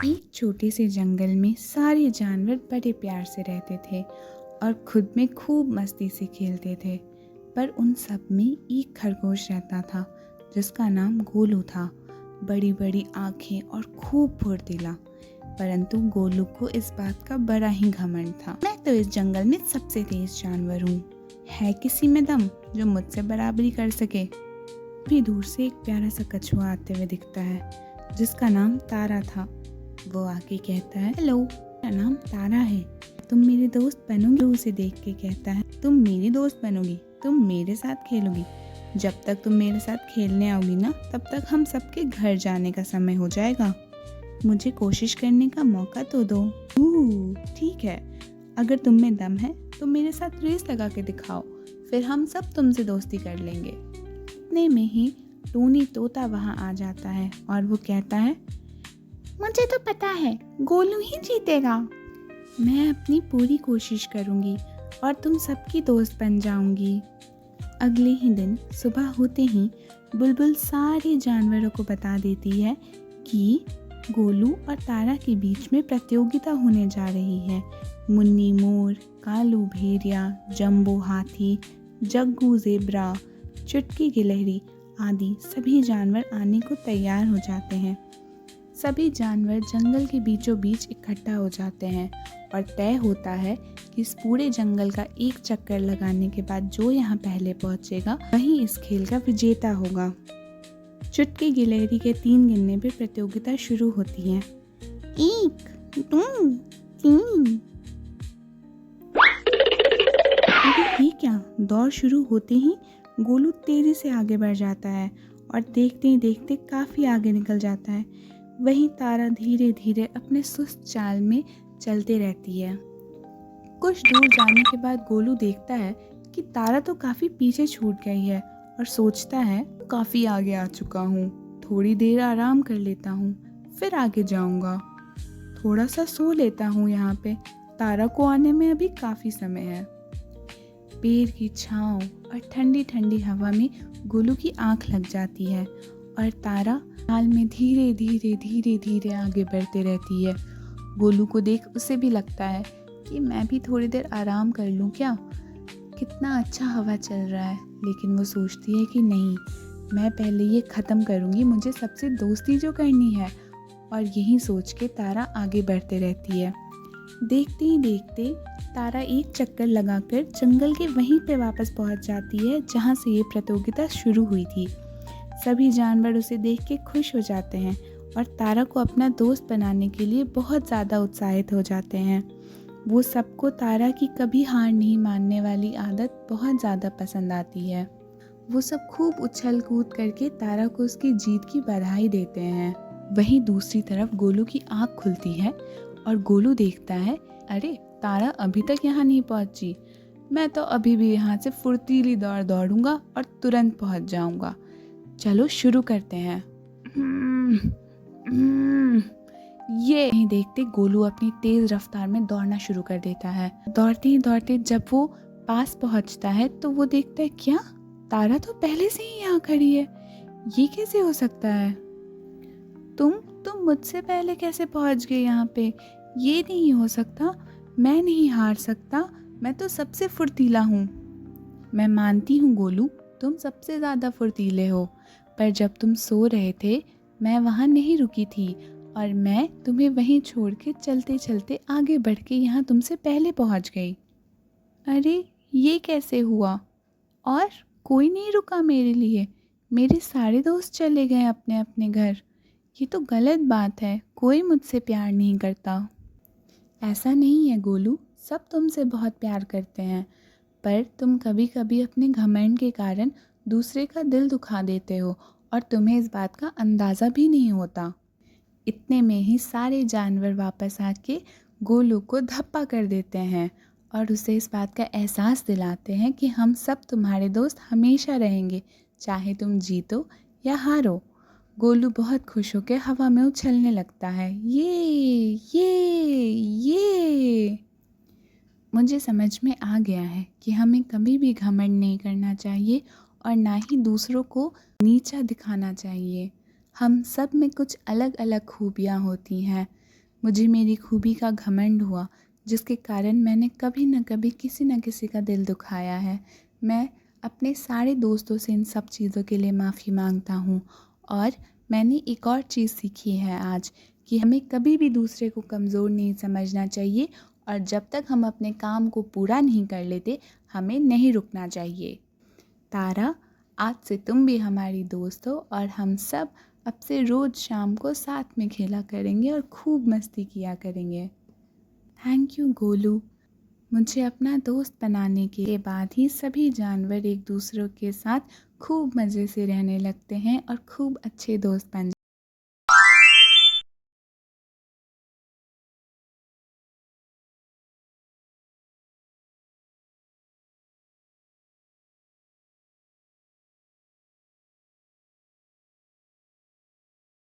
एक छोटे से जंगल में सारे जानवर बड़े प्यार से रहते थे और खुद में खूब मस्ती से खेलते थे। पर उन सब में एक खरगोश रहता था जिसका नाम गोलू था। बड़ी बड़ी आंखें और खूब फुर्तीला। परंतु गोलू को इस बात का बड़ा ही घमंड था। मैं तो इस जंगल में सबसे तेज जानवर हूँ। है किसी में दम जो मुझसे बराबरी कर सके। भी दूर से एक प्यारा सा कछुआ आते हुए दिखता है जिसका नाम तारा था। वो आके कहता है, हेलो, मेरा नाम तारा है, तुम मेरे दोस्त बनोगी? उसे देख के कहता है, तुम मेरी दोस्त बनोगी? तुम मेरे साथ खेलोगी? जब तक तुम मेरे साथ खेलने आओगी ना, तब तक हम सबके घर जाने का समय हो जाएगा। मुझे कोशिश करने का मौका तो दो। ठीक है, अगर तुम में दम है तो मेरे साथ रेस लगा के दिखाओ, फिर हम सब तुमसे दोस्ती कर लेंगे। इतने में ही टोनी तोता वहाँ आ जाता है और वो कहता है, मुझे तो पता है गोलू ही जीतेगा। मैं अपनी पूरी कोशिश करूँगी और तुम सबकी दोस्त बन जाऊंगी। अगले ही दिन सुबह होते ही बुलबुल सारे जानवरों को बता देती है कि गोलू और तारा के बीच में प्रतियोगिता होने जा रही है। मुन्नी मोर, कालू भेड़िया, जंबो हाथी, जग्गू ज़ेब्रा, चुटकी गिलहरी आदि सभी जानवर आने को तैयार हो जाते हैं। सभी जानवर जंगल के बीचों बीच इकट्ठा हो जाते हैं और तय होता है कि इस पूरे जंगल का एक चक्कर लगाने के बाद जो यहाँ पहले पहुँचेगा वही इस खेल का विजेता होगा। चुटकी गिलहरी के 3 गिनने पे प्रतियोगिता शुरू होती है। 1, 2, 3। अरे ये क्या! दौड़ शुरू होते ही गोलू तेजी से आगे बढ़ जाता है और देखते ही देखते काफी आगे निकल जाता है। वहीं तारा धीरे धीरे अपने सुस्त चाल में चलते रहती है। कुछ दूर जाने के बाद गोलू देखता है कि तारा तो काफी पीछे छूट गई है और सोचता है, काफी आगे आ चुका हूँ, थोड़ी देर आराम कर लेता हूँ, फिर आगे जाऊंगा। थोड़ा सा सो लेता हूँ यहाँ पे, तारा को आने में अभी काफी समय है। पेड़ की छांव और ठंडी ठंडी हवा में गोलू की आंख लग जाती है और तारा हाल में धीरे धीरे धीरे धीरे आगे बढ़ते रहती है। गोलू को देख उसे भी लगता है कि मैं भी थोड़ी देर आराम कर लूँ क्या, कितना अच्छा हवा चल रहा है। लेकिन वो सोचती है कि नहीं, मैं पहले ये ख़त्म करूँगी, मुझे सबसे दोस्ती जो करनी है। और यही सोच के तारा आगे बढ़ते रहती है। देखते ही देखते तारा एक चक्कर लगाकर जंगल के वहीं पे वापस पहुंच जाती है जहां से ये प्रतियोगिता शुरू हुई थी। सभी जानवर उसे देख के खुश हो जाते हैं और तारा को अपना दोस्त बनाने के लिए बहुत ज़्यादा उत्साहित हो जाते हैं। वो सबको तारा की कभी हार नहीं मानने वाली आदत बहुत ज़्यादा पसंद आती है। वो सब खूब उछल कूद करके तारा को उसकी जीत की बधाई देते हैं। वहीं दूसरी तरफ गोलू की आँख खुलती है और गोलू देखता है, अरे तारा अभी तक यहाँ नहीं पहुँची, मैं तो अभी भी यहाँ से फुर्तीली दौड़ दौड़ूंगा और तुरंत पहुँच जाऊंगा। चलो शुरू करते हैं। ये नहीं देखते गोलू अपनी तेज रफ्तार में दौड़ना शुरू कर देता है। दौड़ते ही दौड़ते जब वो पास पहुँचता है तो वो देखता है, क्या तारा तो पहले से ही यहाँ खड़ी है, ये कैसे हो सकता है? तुम मुझसे पहले कैसे पहुँच गए यहाँ पे? ये नहीं हो सकता, मैं नहीं हार सकता, मैं तो सबसे फुर्तीला हूँ। मैं मानती हूँ गोलू, तुम सबसे ज़्यादा फुर्तीले हो, पर जब तुम सो रहे थे मैं वहाँ नहीं रुकी थी और मैं तुम्हें वहीं छोड़ के चलते चलते आगे बढ़ के यहाँ तुमसे पहले पहुँच गई। अरे ये कैसे हुआ? और कोई नहीं रुका मेरे लिए, मेरे सारे दोस्त चले गए अपने अपने घर। ये तो गलत बात है, कोई मुझसे प्यार नहीं करता। ऐसा नहीं है गोलू, सब तुमसे बहुत प्यार करते हैं, पर तुम कभी कभी अपने घमंड के कारण दूसरे का दिल दुखा देते हो और तुम्हें इस बात का अंदाज़ा भी नहीं होता। इतने में ही सारे जानवर वापस आके गोलू को धप्पा कर देते हैं और उसे इस बात का एहसास दिलाते हैं कि हम सब तुम्हारे दोस्त हमेशा रहेंगे, चाहे तुम जीतो या हारो। गोलू बहुत खुश होकर हवा में उछलने लगता है। ये मुझे समझ में आ गया है कि हमें कभी भी घमंड नहीं करना चाहिए और ना ही दूसरों को नीचा दिखाना चाहिए। हम सब में कुछ अलग अलग खूबियाँ होती हैं। मुझे मेरी खूबी का घमंड हुआ, जिसके कारण मैंने कभी न कभी किसी न किसी का दिल दुखाया है। मैं अपने सारे दोस्तों से इन सब चीज़ों के लिए माफ़ी मांगता हूँ। और मैंने एक और चीज़ सीखी है आज, कि हमें कभी भी दूसरे को कमज़ोर नहीं समझना चाहिए, और जब तक हम अपने काम को पूरा नहीं कर लेते, हमें नहीं रुकना चाहिए। तारा, आज से तुम भी हमारी दोस्त हो, और हम सब अब से रोज़ शाम को साथ में खेला करेंगे और खूब मस्ती किया करेंगे। Thank you Golu. मुझे अपना दोस्त बनाने के बाद ही सभी जानवर एक दूसरों के साथ खूब मज़े से रहने लगते हैं और खूब अच्छे दोस्त बन